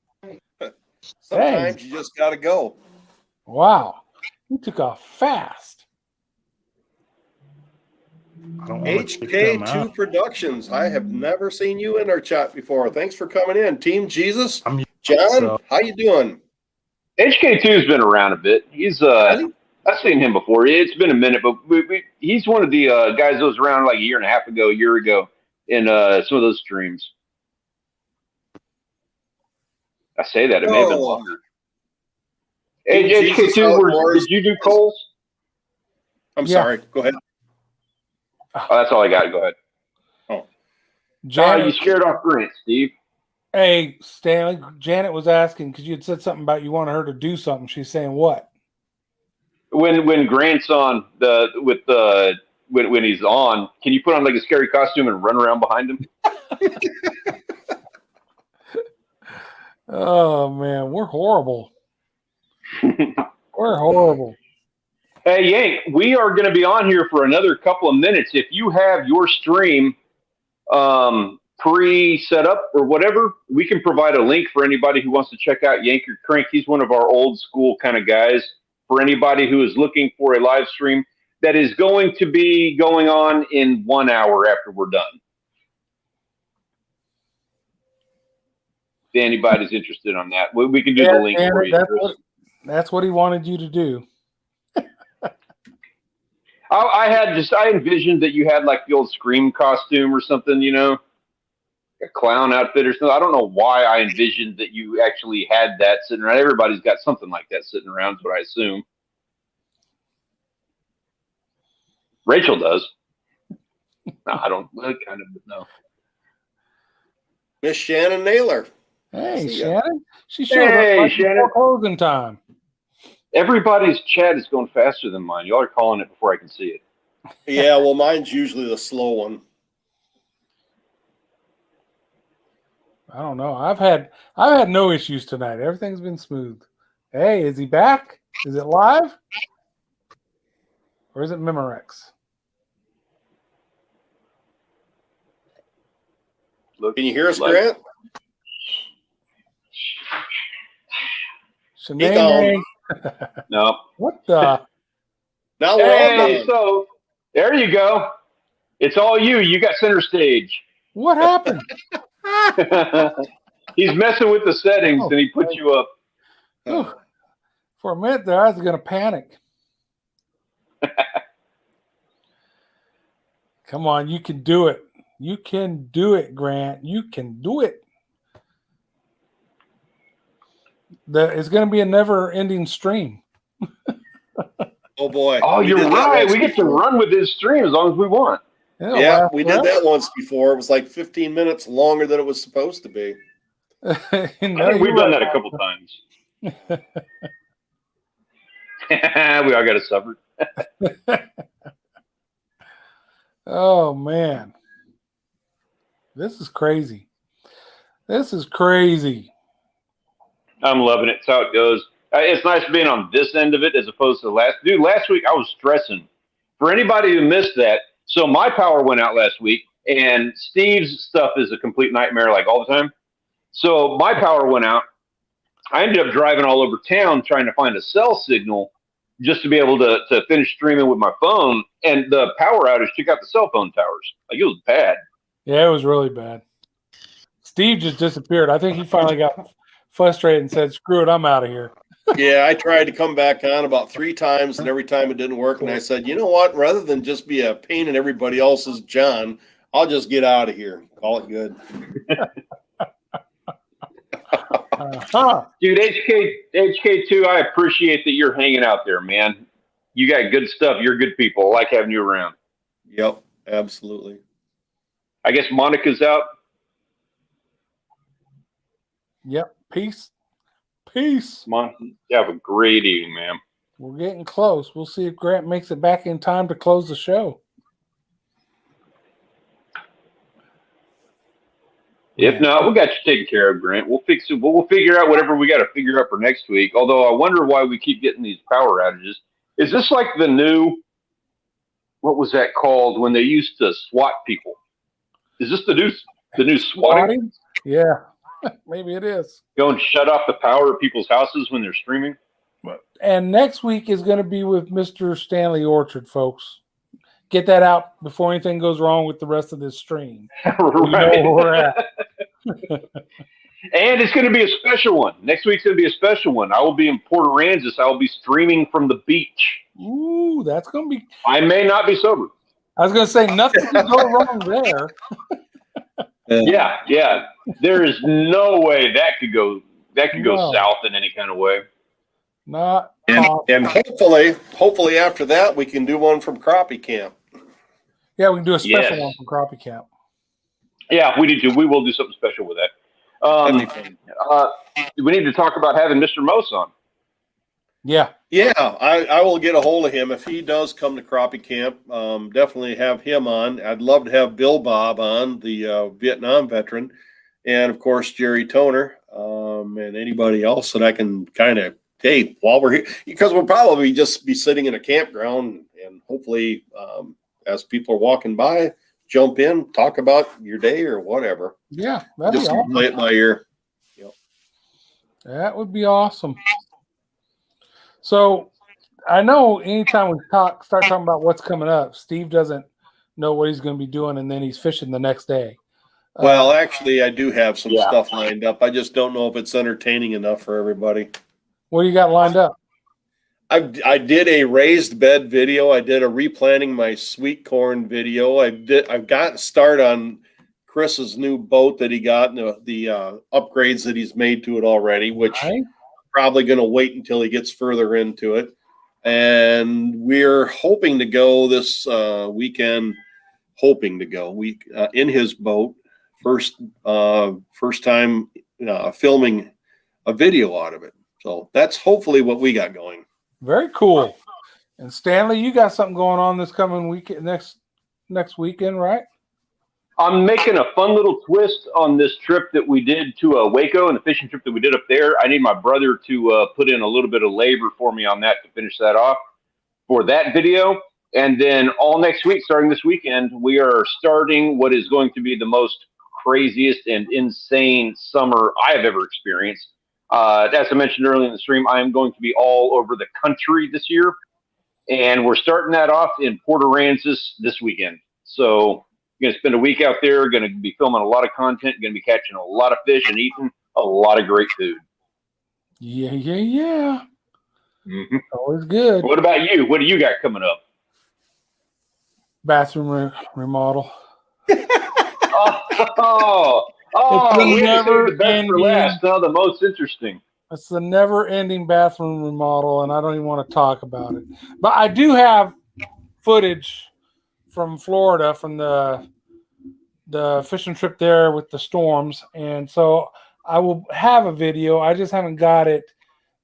Sometimes you just got to go. Wow. He took off fast. HK2 Productions. I have never seen you in our chat before. Thanks for coming in. Team Jesus. John, how you doing? HK2's been around a bit. I've seen him before. It's been a minute, but he's one of the guys that was around like a year ago in some of those streams. I say that. It may have been longer. Hey, HK2, did you do Coles? I'm sorry. Go ahead. Oh, that's all I got. Go ahead. Oh. You scared off Grant, Steve. Hey, Stanley, Janet was asking because you had said something about you wanted her to do something. She's saying what? When Grant's on when he's on, can you put on like a scary costume and run around behind him? Oh man, we're horrible. We're horrible. Hey Yank, we are going to be on here for another couple of minutes. If you have your stream pre-set up or whatever, we can provide a link for anybody who wants to check out Yank or Crank. He's one of our old school kind of guys. For anybody who is looking for a live stream that is going to be going on in 1 hour after we're done. If anybody's interested on that, we can do the link for you. That's what he wanted you to do. I envisioned that you had like the old Scream costume or something, a clown outfit or something. I don't know why I envisioned that you actually had that sitting around. Everybody's got something like that sitting around, is what I assume. Rachel does. No, I don't. Kind of no. Miss Shannon Naylor. Hey, Shannon. She showed up like Shannon. Closing time. Everybody's chat is going faster than mine. Y'all are calling it before I can see it. Yeah, well, mine's usually the slow one. I don't know. I've had no issues tonight. Everything's been smooth. Hey, is he back? Is it live? Or is it Memorex? Can you hear us, Grant? Shanae. No. What the? Now hey, so there you go. It's all you. You got center stage. What happened? He's messing with the settings and he put you up. For a minute there, I was going to panic. Come on, you can do it. You can do it, Grant. You can do it. It's going to be a never-ending stream. Oh, boy. Oh, you're right. We get to run with this stream as long as we want. Yeah, we did that once before. It was like 15 minutes longer than it was supposed to be. I think we've done that a couple times. We all got to suffer. Oh, man. This is crazy. This is crazy. I'm loving it. It's how it goes. It's nice being on this end of it as opposed to last. Dude, last week I was stressing. For anybody who missed that, so my power went out last week, and Steve's stuff is a complete nightmare like all the time. So my power went out, I ended up driving all over town trying to find a cell signal just to be able to finish streaming with my phone. And the power outage took out the cell phone towers. Like, it was bad. Yeah, it was really bad. Steve just disappeared. I think he finally got frustrated and said, "Screw it, I'm out of here." Yeah, I tried to come back on about 3 times, and every time it didn't work. And I said, you know what? Rather than just be a pain in everybody else's John, I'll just get out of here. Call it good. Dude, HK2, I appreciate that you're hanging out there, man. You got good stuff. You're good people. I like having you around. Yep, absolutely. I guess Monica's out. Yep. Peace. Peace. Monica, you have a great evening, man. We're getting close. We'll see if Grant makes it back in time to close the show. If not, we got you taken care of, Grant. We'll fix it. We'll figure out whatever we got to figure out for next week. Although I wonder why we keep getting these power outages. Is this like the new, what was that called when they used to SWAT people? Is this the new swatting? Yeah, maybe it is. Go and shut off the power at people's houses when they're streaming? And next week is going to be with Mr. Stanley Orchard, folks. Get that out before anything goes wrong with the rest of this stream. Right. We know where we're at. And it's going to be a special one. Next week's going to be a special one. I will be in Port Aransas. I will be streaming from the beach. Ooh, that's going to be... I may not be sober. I was going to say, nothing can go wrong there. Yeah. There is no way that could go south in any kind of way. Not and hopefully after that we can do one from Crappie Camp. Yeah, we can do a special one from Crappie Camp. Yeah, we need to. We will do something special with that. We need to talk about having Mr. Mose on. Yeah, I will get a hold of him if he does come to Crappie Camp. Definitely have him on. I'd love to have Bill Bob on, the Vietnam veteran, and of course Jerry Toner, and anybody else that I can kind of tape while we're here, because we'll probably just be sitting in a campground, and hopefully, as people are walking by, jump in, talk about your day or whatever. Yeah, that'd just be awesome. play it by ear. Yep. That would be awesome. So I know anytime we start talking about what's coming up, Steve doesn't know what he's going to be doing, and then he's fishing the next day. Well, actually, I do have some stuff lined up. I just don't know if it's entertaining enough for everybody. What do you got lined up? I did a raised bed video. I did a replanting my sweet corn video. I've got to start on Chris's new boat that he got, and the upgrades that he's made to it already, which probably going to wait until he gets further into it. And we're hoping to go this weekend. In his boat, first time filming a video out of it. So that's hopefully what we got going. Very cool. And Stanley, you got something going on this coming weekend, next weekend, right? I'm making a fun little twist on this trip that we did to Waco, and the fishing trip that we did up there. I need my brother to put in a little bit of labor for me on that to finish that off for that video. And then all next week, starting this weekend, we are starting what is going to be the most craziest and insane summer I have ever experienced. As I mentioned earlier in the stream, I am going to be all over the country this year. And we're starting that off in Port Aransas this weekend. So going to spend a week out there, going to be filming a lot of content, going to be catching a lot of fish and eating a lot of great food. Yeah. Mm-hmm. Always good. What about you? What do you got coming up? Bathroom remodel. We never the best for last. No, the most interesting. It's the never-ending bathroom remodel, and I don't even want to talk about it. But I do have footage from Florida, from the fishing trip there with the storms, and so I will have a video. I just haven't got it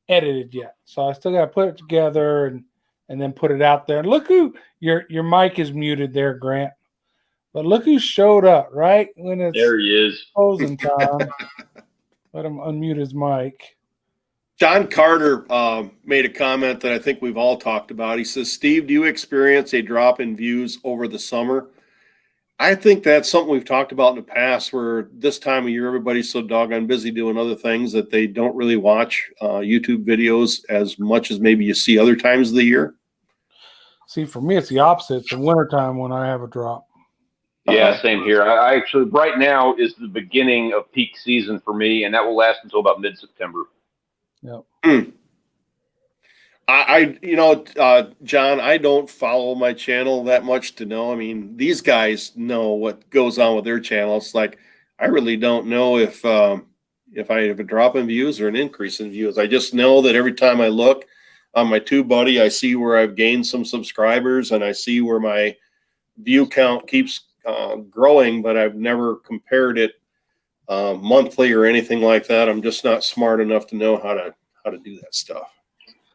edited yet, so I still got to put it together and then put it out there. And look who your mic is muted there, Grant. But look who showed up right when it's there. He is closing time. Let him unmute his mic. John Carter made a comment that I think we've all talked about. He says, Steve, do you experience a drop in views over the summer? I think that's something we've talked about in the past, where this time of year everybody's so doggone busy doing other things that they don't really watch YouTube videos as much as maybe you see other times of the year. See, for me, it's the opposite. It's the wintertime when I have a drop. Yeah, same here. I actually, right now is the beginning of peak season for me, and that will last until about mid-September. Yep. John, I don't follow my channel that much to know. I mean, these guys know what goes on with their channel. It's like, I really don't know if I have a drop in views or an increase in views. I just know that every time I look on my TubeBuddy, I see where I've gained some subscribers, and I see where my view count keeps growing, but I've never compared it monthly or anything like that. I'm just not smart enough to know how to do that stuff.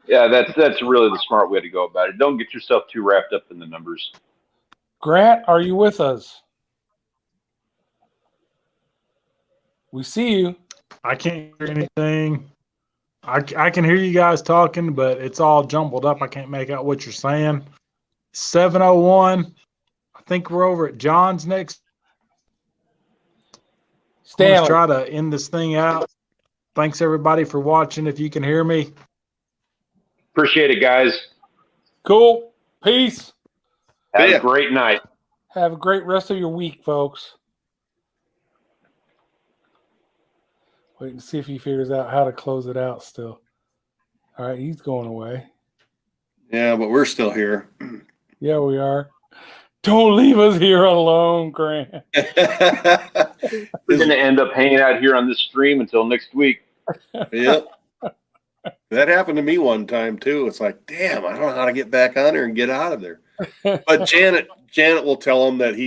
Yeah, that's really the smart way to go about it. Don't get yourself too wrapped up in the numbers. Grant, are you with us? We see you. I can't hear anything. I can hear you guys talking, but it's all jumbled up. I can't make out what you're saying. 7:01. I think we're over at John's next. Stanley. Let's try to end this thing out. Thanks everybody for watching. If you can hear me. Appreciate it, guys. Cool. Peace. Have a great night. Have a great rest of your week, folks. Wait and see if he figures out how to close it out still. All right, he's going away. Yeah, but we're still here. Yeah, we are. Don't leave us here alone, Grant. We're going to end up hanging out here on this stream until next week. Yep. That happened to me one time too. It's like, damn, I don't know how to get back on there and get out of there. But Janet will tell him that